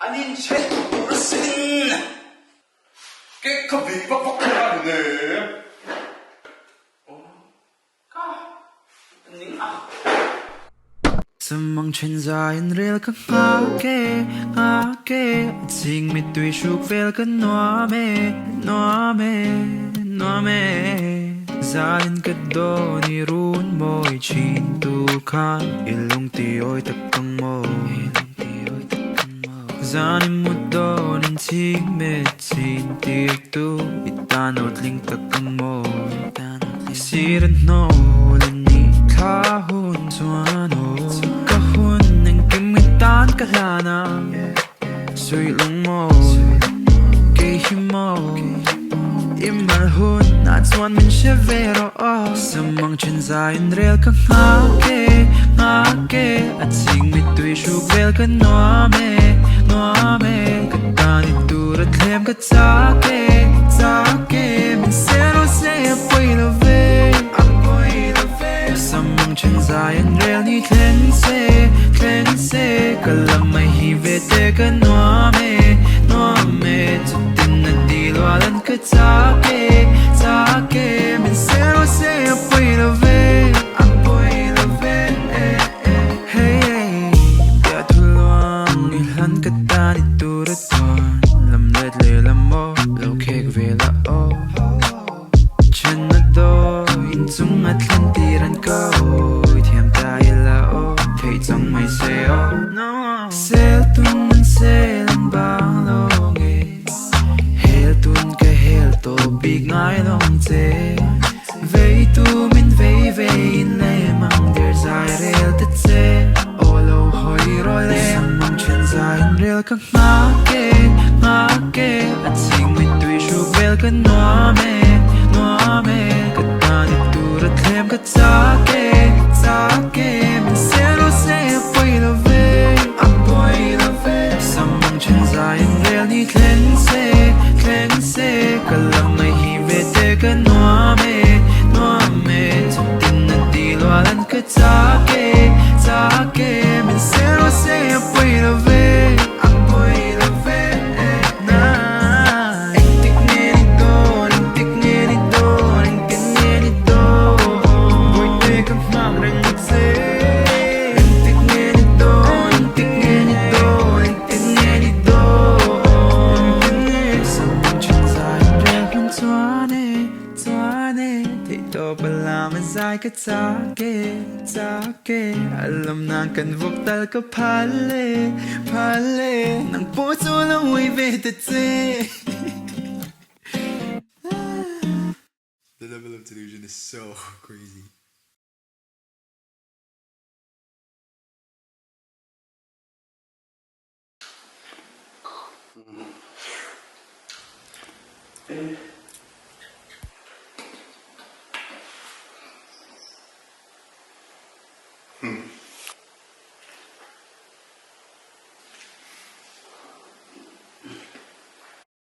아닌 쉐이크를 쓴 깨커비 뻑뻑하네. Samang chen zain rel ka nga ke sing mit tui shuk vel ka noa me zalin ka do ni run moi chin tu khan ilung ti oi tak kang mo zanim mu do nin ting me chin tik tu itanot ling tak kang mo siren no len ni kha hun suano tan ka lana sui lung mo ke himo imal hun na chuan min chevero samang chen zain rel ka nga ke at sing mit tui shuk vel ka noa me ka tani turat lem ka ke min sero se apoi lo ve samang chen zain rel ni tlen se kalam mai hi ve te ka noa me chutin na di lwalan ka ke min sero se apoi lo ve hey ya thuluang ilhan ka tani turat lam let le lam mo lo kek ve la chen na do in chung at lan tiran ka thiam ta ila thei chang mai se sel tun man sel bang lo nge hel tun ka hel to big ngai long che vei tu min vei in le mang der zai rel te che olo hoi ro le mang chen zai rel ka nga ke at sing mit tui shu vel ka noa me ka tani turat lem ka ke min selo se apoi lo ve samang chen zain rel ni tlen se kalam mai hi ve te ka noa me chutin na di lwalan ka ke min selo se apoi lo ve na tik ne ni do boy te ka mang reng se zai ka ke alam na kan vok tal ka phale nang po chu la hui ve te che The level of delusion is so crazy.